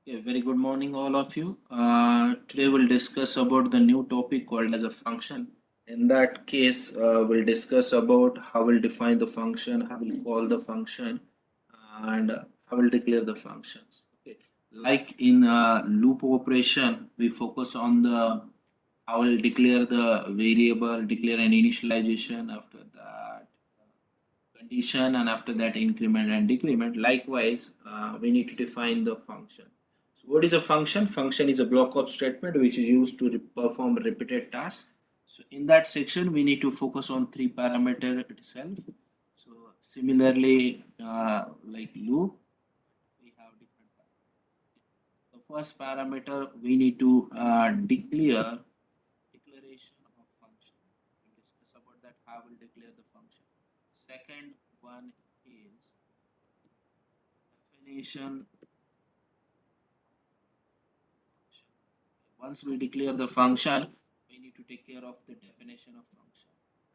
Okay, very good morning, all of you. Today we'll discuss about the new topic called as a function. In that case, we'll discuss about how we'll define the function, how we'll call the function, and how we'll declare the functions. Okay, like in loop operation, we focus on the how we'll declare the variable, declare an initialization. After that, condition, and after that increment and decrement. Likewise, we need to define the function. So what is a function? Function is a block of statement which is used to perform repeated tasks. So in that section we need to focus on three parameter itself. So similarly, like loop, we have different parameters. The first parameter we need to declare declaration of function. We'll discuss about that, how we'll declare the function. Second one is definition. Once we declare the function, we need to take care of the definition of function.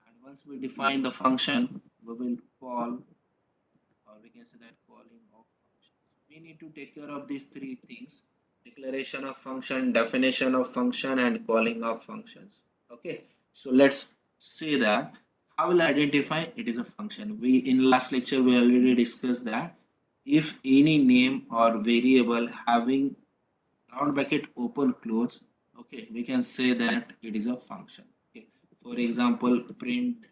And once we define the function, we will call, or we can say that calling of function. We need to take care of these three things: declaration of function, definition of function, and calling of functions. Okay, so let's say that how will identify it is a function. We in last lecture we already discussed that if any name or variable having round bracket open close, okay, we can say that it is a function. Okay, for example, print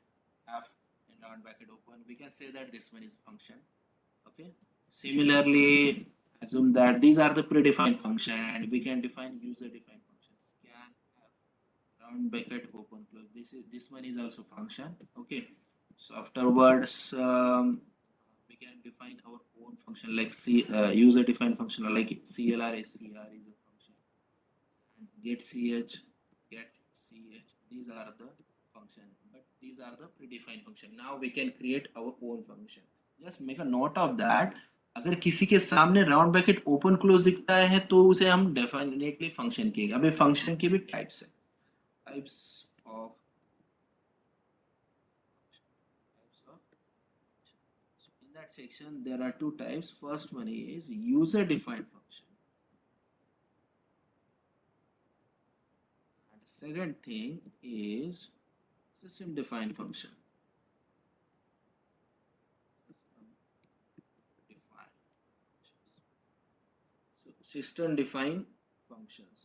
f in round bracket open, we can say that this one is a function. Okay, similarly, assume that these are the predefined function and we can define user defined functions. Scan f round bracket open close, this one is also function. Okay, so afterwards, we can define our own function like user defined function like clr str is a function, and get ch, get ch, these are the function, but these are the predefined function. Now we can create our own function. Just make a note of that, अगर किसी के सामने round bracket open close दिखता है तो उसे हम definitely function कहेंगे. अभी फंक्शन के भी टाइप्स है, types of types of function. So in that section there are two types. First one is user defined function, and second thing is system defined function. System defined functions. So system defined functions.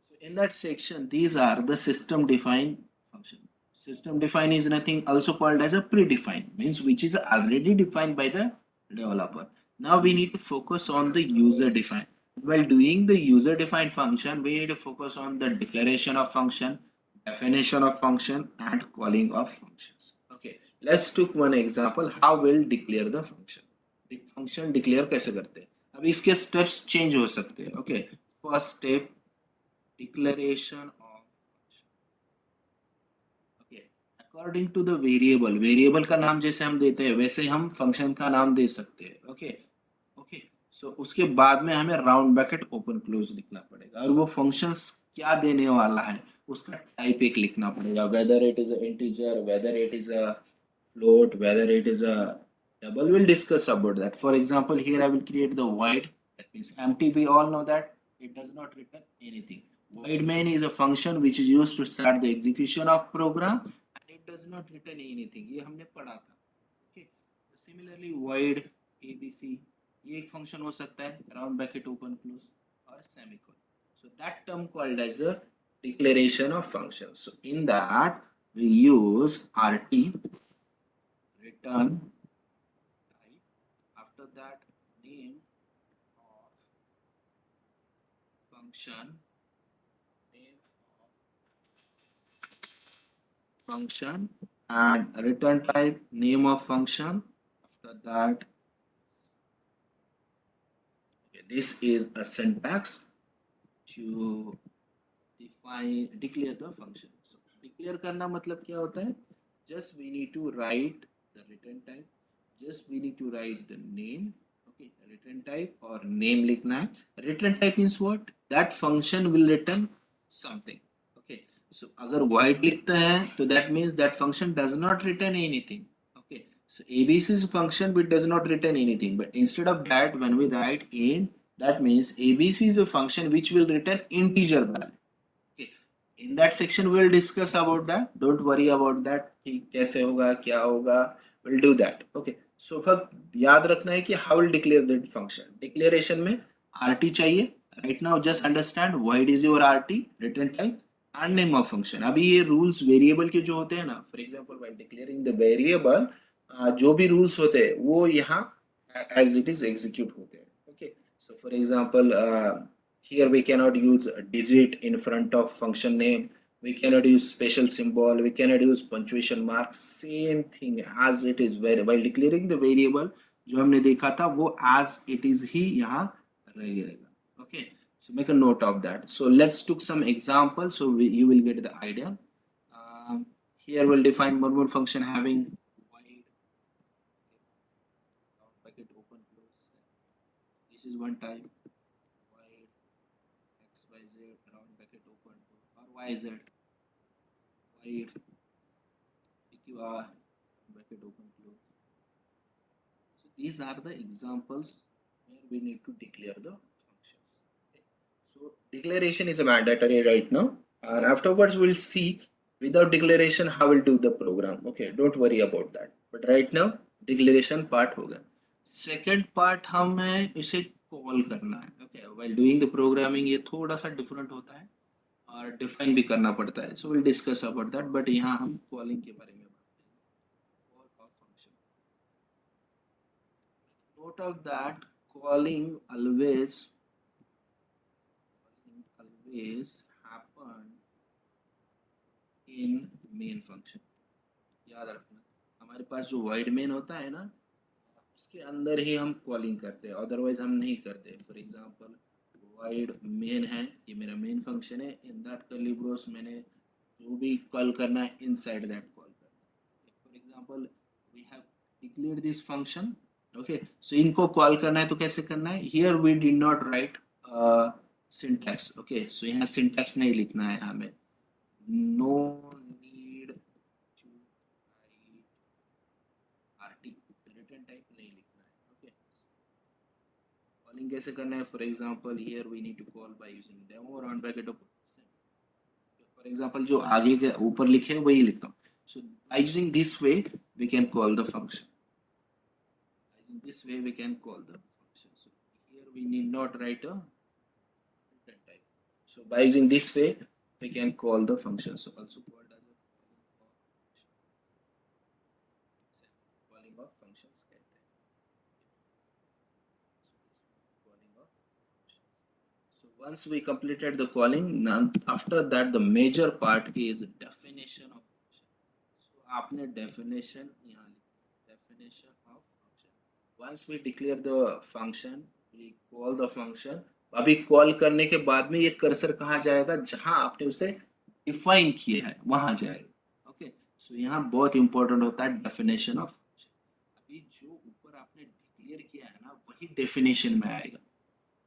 So in that section, these are the system defined function. System defined is nothing also called as a predefined, means which is already defined by the developer. Now we need to focus on the user defined. While doing the user defined function, we need to focus on the declaration of function, definition of function, and calling of functions. Okay, let's take one example how we'll declare the function. Function declare कैसे करते हैं, अब इसके steps change हो सकते हैं. Okay, first step declaration of function. Okay, according to the variable, variable का नाम जैसे हम देते हैं वैसे हम फंक्शन का नाम दे सकते हैं. ओके, ओके, सो उसके बाद में हमें राउंड ब्रैकेट ओपन क्लोज लिखना पड़ेगा और वो फंक्शंस क्या देने वाला है उसका टाइप एक लिखना पड़ेगा, whether it is integer, whether it is a float, whether it is a double. We'll discuss about that. For example, here I will create the void. That means empty. We all know that it does not return anything. Void main is a function which is used to start the execution of program, and it does not return anything. ये हमने पढ़ा था. Okay. Similarly, void abc ये एक function हो सकता है, round bracket open close और semicolon. So that term called as a declaration of function. So in that we use rt return type, after that name of function, name of function, and return type, name of function. After that, okay, this is a syntax to define declare the function. So declare करना मतलब क्या होता है, just we need to write the return type, just we need to write the name. Okay, return type or name लिखना है. Return type means what, that function will return something. Okay, so अगर void लिखता है तो that means that function does not return anything. Okay, so abc is a function which does not return anything, but instead of that when we write in That means ABC is a function which will return integer value. Okay. In that section we'll discuss about that. Don't worry about that कि कैसे होगा क्या होगा. We'll do that. Okay. So फक्त याद रखना है कि how will declare that function. Declaration में RT चाहिए. Right now just understand void is your RT return type and name of function. अभी ये rules variable के जो होते हैं ना, for example while declaring the variable जो भी rules होते हैं वो यहाँ as it is execute होते हैं. Okay. So for example here we cannot use a digit in front of function name. We cannot use special symbol. We cannot use punctuation mark. Same thing as it is while declaring the variable जो हमने देखा था वो as it is ही यहाँ रहेगा. Okay. So make a note of that. So let's took some examples so you will get the idea. Here we'll define one more function having void bracket open close. This is one type. Void xyz round bracket open or yz void pqr bracket open close. So these are the examples where we need to declare the functions. Okay. So declaration is a mandatory right now, and afterwards we'll see without declaration how we'll do the program. Okay, don't worry about that. But right now declaration part होगा. Second part हमें इसे call करना है. Okay, while doing the programming ये थोड़ा सा different होता है और डिफाइन भी करना पड़ता है. So we'll discuss about that. But यहाँ हम कॉलिंग के बारे में बात करेंगे. Call of function. Note of that calling always happen in main function. याद रखना हमारे पास जो void main होता है ना उसके अंदर ही हम कॉलिंग करते हैं, अदरवाइज हम नहीं करते. फॉर एग्जांपल void main है, ये मेरा मेन फंक्शन है. इन दैट कर्ली ब्रोस मैंने जो भी कॉल करना है इनसाइड दैट कॉल करना है. For example we have declared this function. Okay, so इनको कॉल करना है तो कैसे करना है. Here we did not write syntax. Okay, so यहाँ सिंटैक्स नहीं लिखना है हमें. No need to write RT return type नहीं लिखना है. ओके, कॉलिंग कैसे करना है. For example here we need to call by using demo round bracket open. For example जो आगे के ऊपर लिखे हैं वही लिखता हूँ. So by using this way we can call the function. In this way we can call the function. So here we need not write a return type. So by using this way we can call the function. So also called as a calling of functions. So once we completed the calling, now after that the major part is definition of function. So आपने definition यहाँ लिखा, definition of function. Once we declare the function, we call the function. अभी call करने के बाद में ये cursor कहाँ जाएगा, जहां आपने उसे डिफाइन किया है वहां जाएगा. ओके, सो यहाँ बहुत इंपॉर्टेंट होता है डेफिनेशन ऑफ फंक्शन. अभी जो ऊपर आपने डिक्लेयर किया है ना वही डेफिनेशन में आएगा.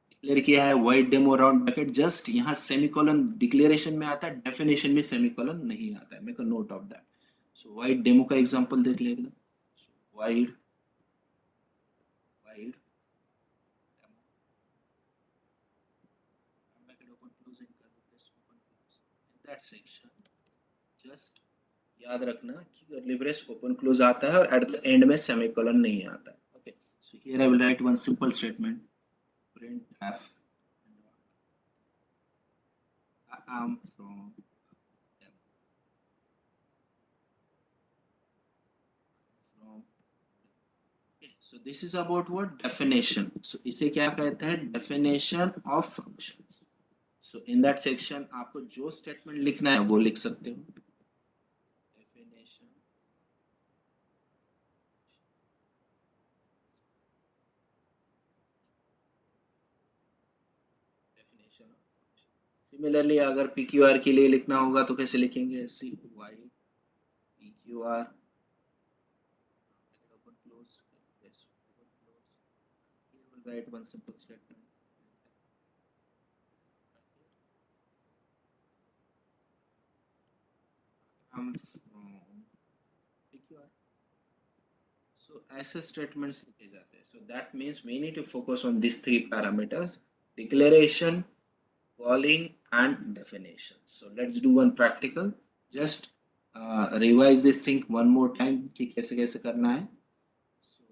डिक्लेयर किया है void demo round bracket, just यहाँ सेमीकोलन डिक्लेरेशन में आता है, डेफिनेशन में सेमीकोलन नहीं आता है. Make a note of that. So void demo का एग्जांपल देख लेगा. void demo bracket open close and curly brace open close. In that section just याद रखना कि कर्ली ब्रेस ओपन क्लोज आता है और एट द एंड में सेमीकोलन नहीं आता है. Okay, so here I will write one simple statement. printf I am from them. Okay, so this is about what definition. So इसे क्या कहते हैं, definition of functions. So in that section आपको जो statement लिखना है वो लिख सकते हो. Definition. Definition of function. Similarly अगर PQR के लिए लिखना होगा तो कैसे लिखेंगे. CY PQR open close. Yes, open close. Here we'll write one simple statement. From PQR. So ऐसे statements लिखे जाते हैं. So that means we need to focus on these three parameters: declaration, calling, and definition. So let's do one practical. Just revise this thing one more time कि कैसे कैसे करना है. So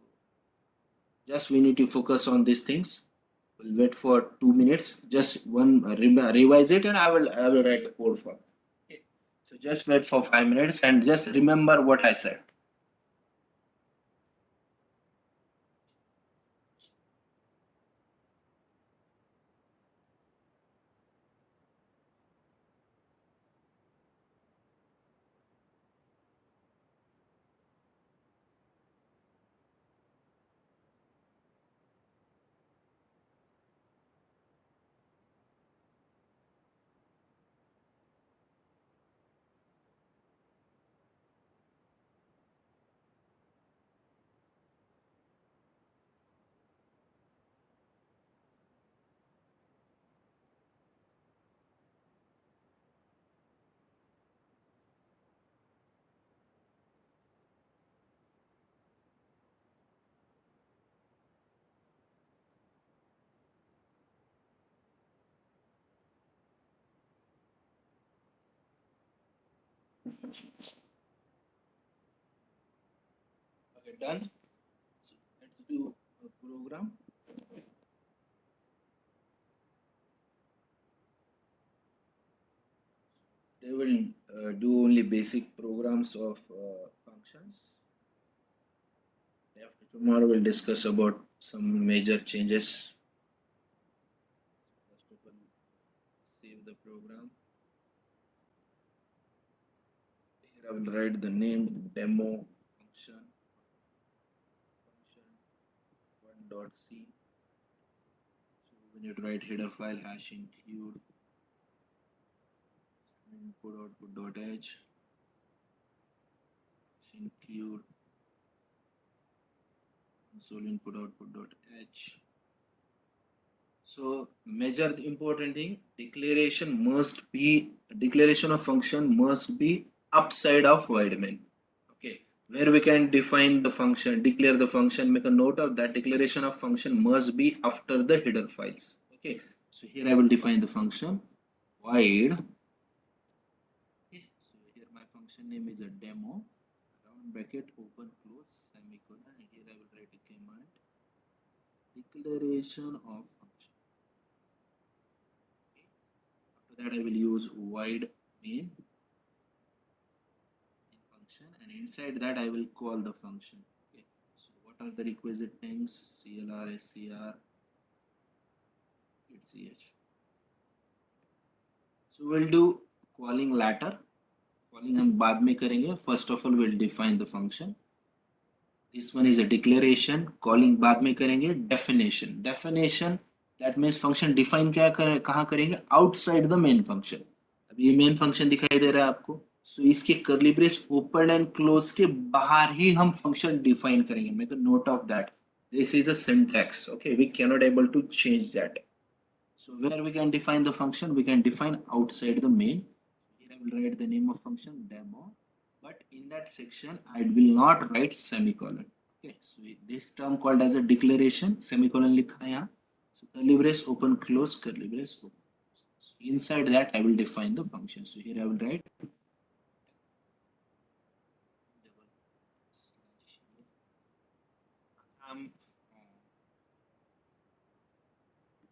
just we need to focus on these things. We'll wait for 2 minutes. Just one revise it, and I will write the code for. Okay. So just wait for 5 minutes and just remember what I said. Okay, done. So let's do a program. They will do only basic programs of functions. After tomorrow, we'll discuss about some major changes. First of all, save the program. Here I will write the name demo function one.c. So we need to write header file hash include input output dot h hash include console input output dot h. So major important thing, declaration of function must be upside of void main. Okay, where we can define the function, declare the function, make a note of that declaration of function must be after the header files. Okay, so here I will define the function void. Okay, so here my function name is a demo, round bracket open close semicolon, and here I will write a command declaration of function. Okay. After that I will use void main function, and inside that I will call the function. Okay, so what are the requisite things? CLR, SCR, ch. So we'll do calling later. Calling हम बाद में करेंगे. First of all we'll define the function. This one is a declaration. Calling बाद में करेंगे. Definition that means function define क्या करें, कहाँ करेंगे? Outside the main function. अभी ये main function दिखाई दे रहा है आपको. So इसके curly brace open and close के बाहर ही हम function define करेंगे. Make a note of that. This is a syntax. Okay, we cannot able to change that. So where we can define the function, we can define outside the main. Here I will write the name of function demo, but in that section I will not write semicolon. Okay, so this term called as a declaration, semicolon लिखा है यहाँ. So curly brace open close curly brace open. So inside that I will define the function. So here I will write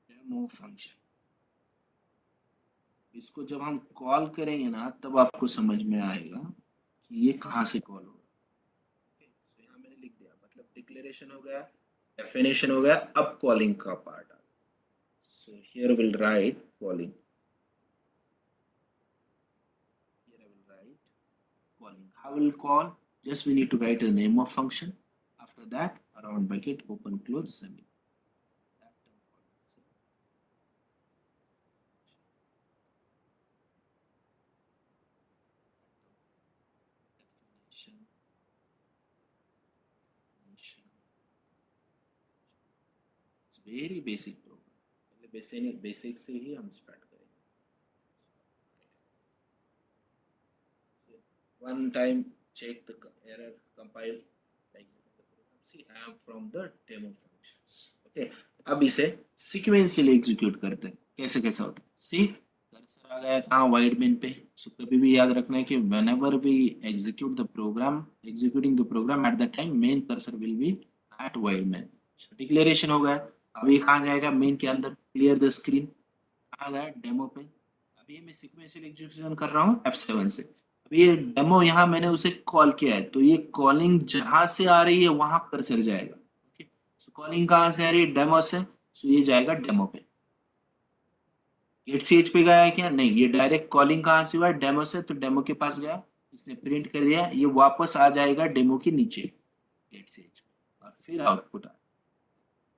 demo function. इसको जब हम call करेंगे ना तब आपको समझ में आएगा कि ये कहाँ से कॉल होगा. तो यहाँ मैंने लिख दिया, मतलब डिक्लेरेशन हो गया, डेफिनेशन हो गया, अब कॉलिंग का पार्ट आ गया. So here will write calling. Here I will write calling. How will call? Just we need to write the name of function. After that, around bracket open close semi. That term called definition. It's very basic program. पहले basic से ही हम start करेंगे. One time check the error, compile, execute the program. see I am from the demo functions. Okay, अब इसे sequentially execute करते हैं. कैसे होता है? See, कर्सर आ गया कहाँ वाइड मेन पे. So कभी भी याद रखना है कि whenever we executing the program at that time main cursor will be at wide main. So declaration हो गया. अब ये कहाँ जाएगा मेन के अंदर. Clear the screen. कहाँ गया डेमो पे. अभी मैं sequential execution कर रहा हूँ F7 से. अभी ये डेमो यहाँ मैंने उसे कॉल किया है तो ये कॉलिंग जहां से आ रही है वहां कर्सर जाएगा. ओके, सो कॉलिंग कहाँ से आ रही है डेमो से. सो ये जाएगा डेमो पे. गेट सीएच पे गया है क्या. नहीं, ये डायरेक्ट कॉलिंग कहाँ से हुआ डेमो से तो डेमो के पास गया. इसने प्रिंट कर दिया. ये वापस आ जाएगा डेमो के नीचे गेट सीएच पे और फिर आउटपुट आ.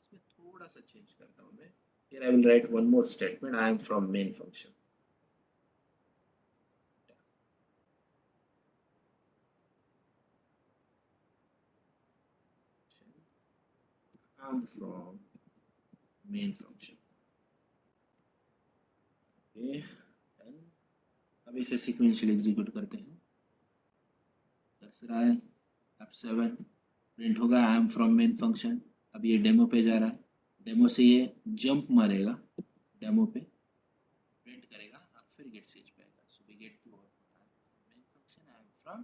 इसमें थोड़ा सा चेंज करता हूँ मैं. Here I will write one more statement. I am from main function. I am from main function. Okay, done. अब इसे sequentially execute करते हैं. कर्सर आए F7 प्रिंट होगा आई एम फ्रॉम मेन फंक्शन. अब ये डेमो पे जा रहा है. डेमो से ये जंप मारेगा डेमो पे प्रिंट करेगा और फिर गेट स्टेज पे आएगा. So we get to main function I am from.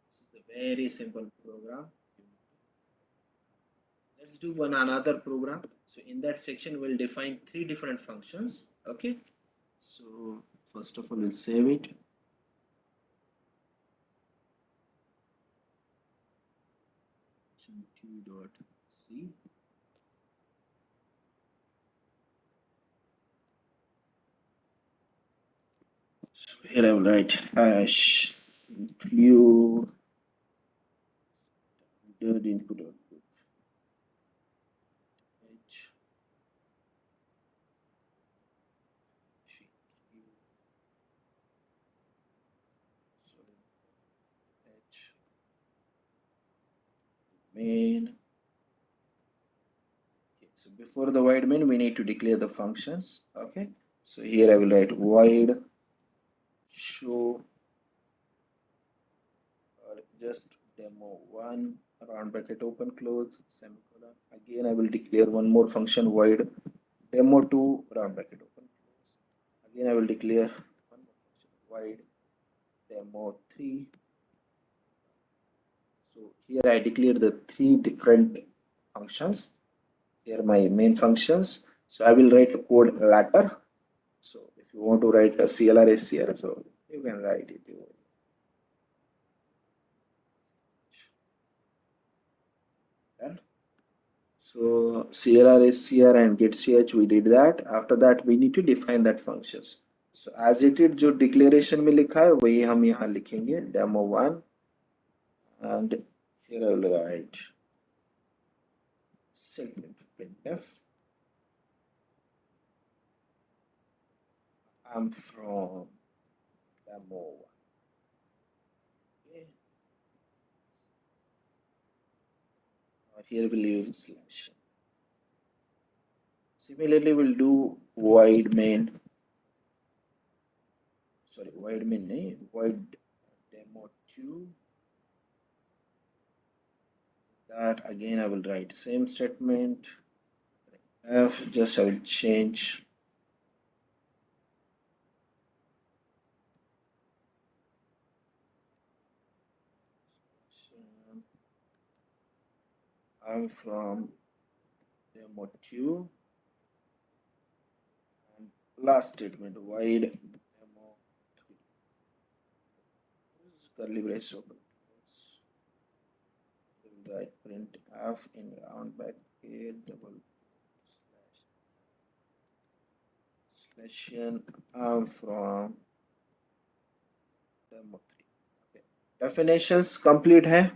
This is a very simple program. Let's do one another program. So in that section we'll define three different functions. Okay, so first of all we'll save it. Function2.c. So here I will write hash include input output h h main. Okay, so before the void main we need to declare the functions. Okay, so here I will write void show or just demo1 round bracket open close semicolon. Again I will declare one more function void demo2 round bracket open close. Again I will declare one more function void demo3. So here I declare the three different functions. Here my main functions. So I will write a code later. So if you want to write a CLR SCR, so you can write it. Done. So CLR SCR and get ch we did that. After that we need to define that functions. So as it is जो declaration में लिखा है वही हम यहाँ लिखेंगे demo1 and here I will write printf. I'm from demo1. Okay. Here we'll use slash. Similarly, we'll do void main. Sorry, void main name. Void demo2. That again I will write same statement. F just I will change. I'm from demo2 and last statement void demo3. This is curly brace open. Write print f in round bracket double slash n. I'm from demo3. Okay. Definitions complete hai.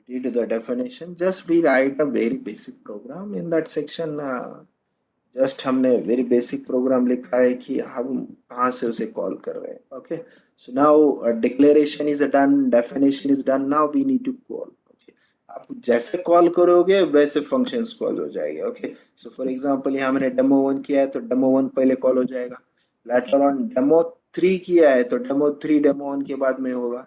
We did the definition. Just we write a very basic program in that section. Just हमने very basic programme लिखा है कि हम कहाँ से उसे call कर रहे हैं. Okay, so now declaration is done, definition is done. Now we need to call. Okay, आप जैसे कॉल करोगे वैसे फंक्शंस कॉल हो जाएंगे. ओके, सो फॉर एग्जांपल यहाँ मैंने demo1 किया है तो demo1 पहले कॉल हो जाएगा. लेटर ऑन demo3 किया है तो demo3 demo1 के बाद में होगा.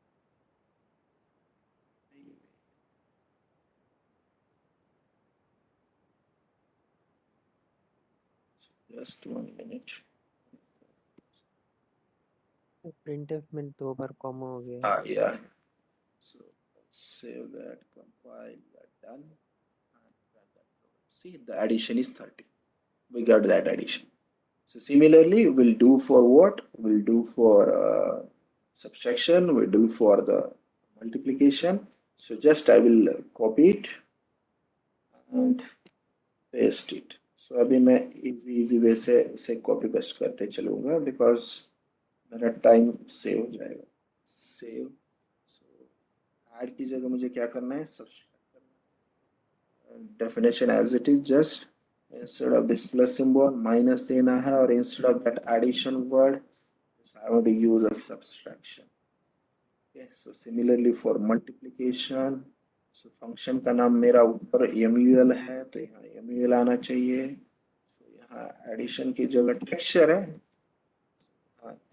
just 1 minute. printf में 2 बार कॉमा हो गया. Yeah. So save that, compile that, done. And run that program. See, the addition is 30. We got that addition. So similarly, we'll do for what? We'll do for subtraction. We'll do for the multiplication. So just I will copy it and paste it. So अभी मैं easy way से इसे copy paste करते चलूँगा because मेरा time save हो जाएगा. Save. So add की जगह मुझे क्या करना है? सब्सट्रैक्ट करना है. Definition as it is, just instead of this plus symbol minus देना है, और instead of that addition word I want to use a subtraction. Okay, so similarly for multiplication, so function का नाम मेरा ऊपर mul है तो यहाँ mul आना चाहिए. तो यहाँ addition की जगह texture है,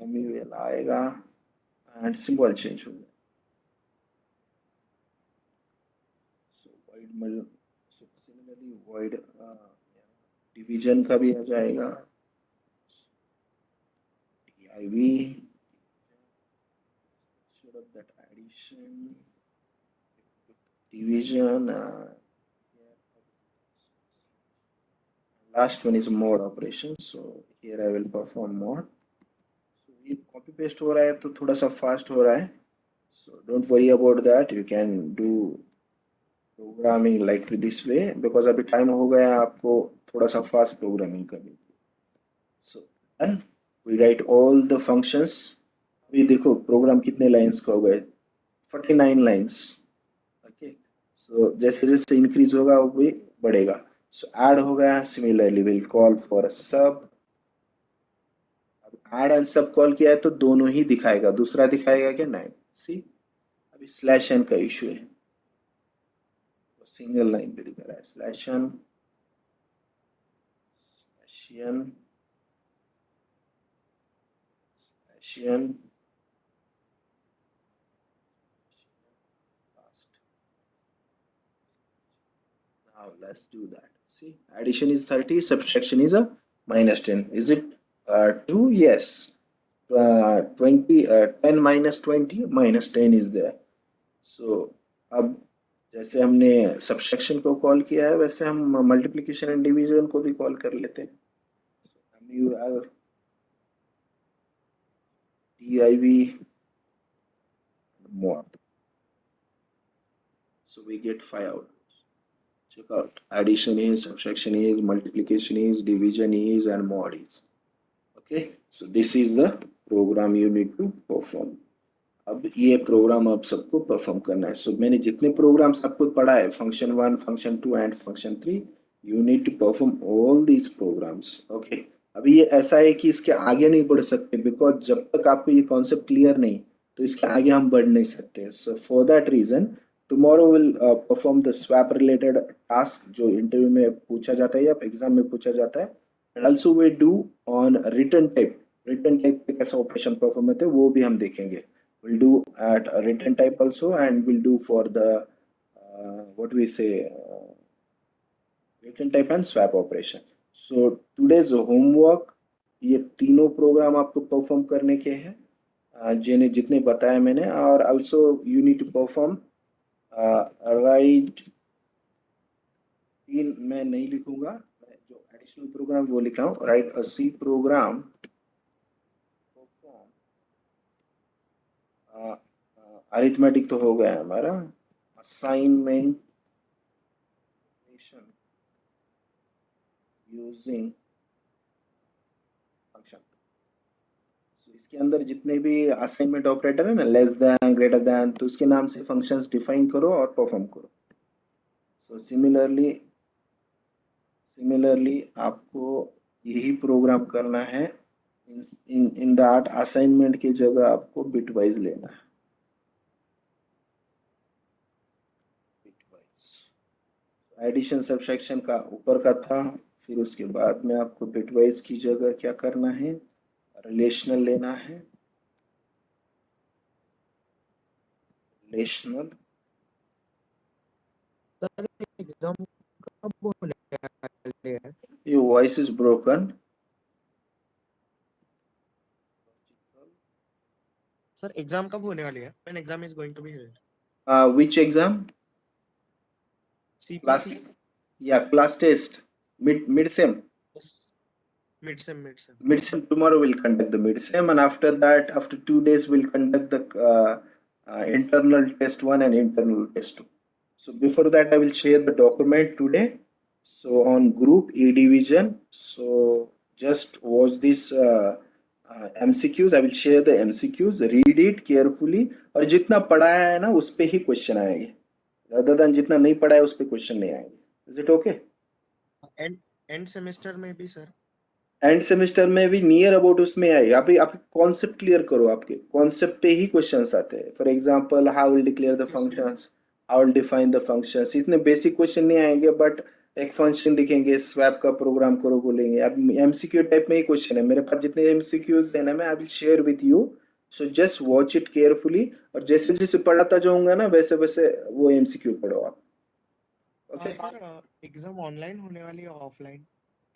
mul आएगा and symbol change हो गया. So void so similarly void division का भी आ जाएगा. div instead of that addition, division. Last one is mod operation. So here I will perform mod. So ये copy paste हो रहा है तो थोड़ा सा fast हो रहा है. So don't worry about that. You can do programming like this way because अभी time हो गया है आपको थोड़ा सा fast programming करनी. So done. We write all the functions. अभी देखो program कितने lines का हो गए? 49 lines. Okay. So जैसे जैसे increase होगा वो भी बढ़ेगा. So add हो गया. Similarly we'll call for a sub. अब add and sub call किया है तो दोनों ही दिखाएगा. दूसरा दिखाएगा क्या? नहीं. See, अभी slash n का issue है. सिंगल लाइन पे दिखा रहा है. slash n now let's do that. See, addition is 30, subtraction is a minus 10. Is it 2? Yes. 10 minus 20 minus 10 is there. So अब जैसे हमने सब्सट्रैक्शन को कॉल किया है वैसे हम मल्टीप्लिकेशन एंड डिवीजन को भी कॉल कर लेते हैं. div mod. So we get 5 out. Check out. Addition is, subtraction is, multiplication is, division is, and mod is. Okay. So this is the program you need to perform. अब ये programme आप सबको perform करना है. सो मैंने जितने programmes आपको पढ़ा है, function 1, function 2 and function 3, you need to perform all these programs. Okay. अभी ये ऐसा है कि इसके आगे नहीं बढ़ सकते बिकॉज जब तक आपको ये कॉन्सेप्ट क्लियर नहीं तो इसके आगे हम बढ़ नहीं सकते. So for that reason tomorrow will perform the swap related task जो इंटरव्यू में पूछा जाता है या एग्जाम में पूछा जाता है. And also we do on return type. Return type पे कैसा ऑपरेशन परफॉर्म होते हैं वो भी हम देखेंगे. We'll do at a written type also, and we'll do for the what we say written type and swap operation. So today's homework ये तीनों प्रोग्राम आपको परफॉर्म करने के हैं जिन्हें जितने बताया मैंने. और also you need to perform write 3 मैं नहीं लिखूंगा, जो एडिशनल प्रोग्राम वो लिख रहा हूँ. राइट अ सी प्रोग्राम अरिथमेटिक तो हो गया है हमारा. Assignment using function. सो इसके अंदर जितने भी असाइनमेंट ऑपरेटर है ना, लेस देन, ग्रेटर देन, तो उसके नाम से फंक्शंस डिफाइन करो और परफॉर्म करो. सो सिमिलरली आपको यही प्रोग्राम करना है. इन दैट असाइनमेंट की जगह आपको बिटवाइज लेना है. एडिशन सब्ट्रैक्शन का ऊपर का था, फिर उसके बाद में आपको बिटवाइज की जगह क्या करना है? रिलेशनल लेना है. रिलेशनल. एग्जाम कब होने वाले हैं? Your voice is broken. Sir exam कब होने वाली है? When exam is going to be held? Which exam? Class, CPC? yeah, class test, mid sem. Yes. Mid-sem. Mid sem tomorrow we'll conduct the mid sem, and after that, after 2 days, we'll conduct the internal test 1 and internal test 2. So before that, I will share the document today. So on group A division. So just watch this MCQs. I will share the MCQs. Read it carefully. और जितना पढ़ाया है ना उस पे ही question आएंगे. Rather than जितना नहीं पढ़ा है उस पे क्वेश्चन नहीं आएंगे. Is it okay? End semester में भी सर? एंड सेमेस्टर में भी नियर अबाउट उसमें आएगा. अभी आप कॉन्सेप्ट क्लियर करो. आपके कॉन्सेप्ट पे ही क्वेश्चंस आते हैं. For example, how will declare the functions, how will define the functions. इतने बेसिक क्वेश्चन नहीं आएंगे, बट एक फंक्शन दिखेंगे, स्वैप का प्रोग्राम करो बोलेंगे. अब एमसीक्यू टाइप में ही क्वेश्चन है. मेरे पास जितने एमसीक्यूज है ना, मैं I will share with you. So just watch it carefully, और जैसे जैसे पढ़ाता जाऊंगा ना वैसे वैसे वो एमसीक्यू पढ़ो आप. ओके सर एग्जाम ऑनलाइन होने वाली है offline?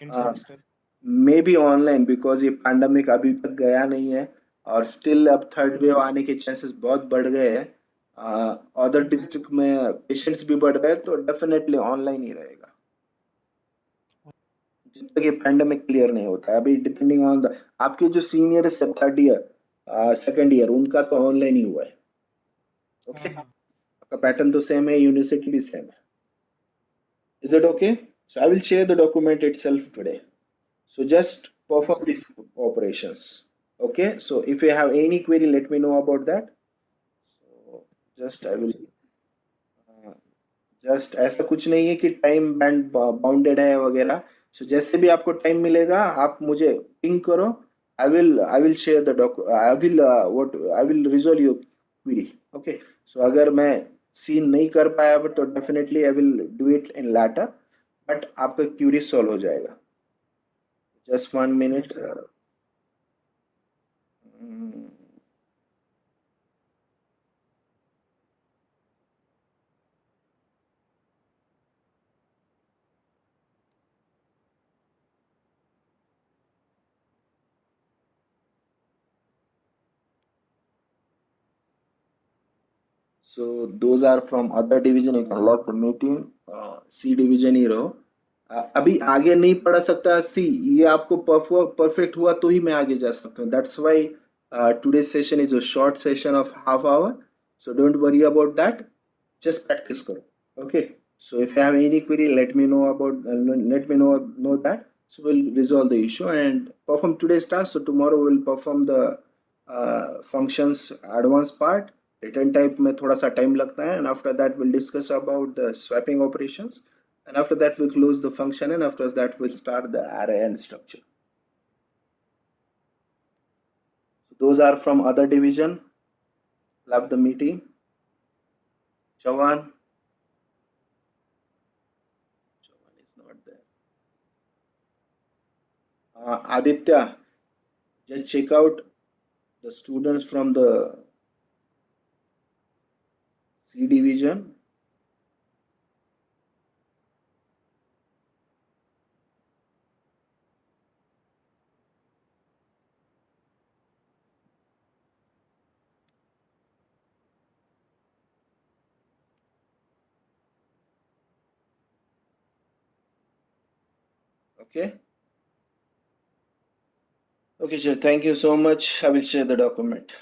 End semester may be online, because ये पैंडमिक अभी तक गया नहीं है, और स्टिल अब थर्ड वेव आने के चांसेस बहुत बढ़ गए हैं. अदर डिस्ट्रिक्ट में पेशेंट्स भी बढ़ रहे हैं, तो डेफिनेटली ऑनलाइन ही रहेगा जब तक ये पैंडमिक क्लियर नहीं होता है. अभी डिपेंडिंग ऑन द आपके जो सीनियर है थर्ड ईयर सेकेंड ईयर, उनका तो ऑनलाइन ही हुआ है. ओके आपका पैटर्न तो सेम है, यूनिवर्सिटी भी सेम है. Is it okay? So I will share the document itself today. So just perform these operations. Okay. So if you have any query, let me know about that. So just I will just ऐसा कुछ नहीं है कि time band bounded है वगैरह. सो जैसे भी आपको टाइम मिलेगा आप मुझे पिंग करो. I will share the I will resolve your query. Okay. So अगर मैं सीन नहीं कर पाया तो definitely I will do it in later, but आपका क्यूरी सॉल्व हो जाएगा. Just 1 minute. So those are from other division. You can log the meeting. C division ही रहो. अभी आगे नहीं पढ़ सकता. सी ये आपको परफेक्ट हुआ तो ही मैं आगे जा सकता हूँ. That's why today's session is a short session of half hour. So don't worry about that. Just practice करो. Okay. So if you have any query, let me know that. So we'll resolve the issue and perform today's task. So tomorrow we'll perform the functions advanced part. Return type में थोड़ा सा time लगता है, and after that we'll discuss about the swapping operations, and after that we'll close the function, and after that we'll start the array and structure. So those are from other division. Love the meeting. Chavan is not there. Aditya, just check out the students from the C division. Okay. Okay, sir. Thank you so much. I will share the document.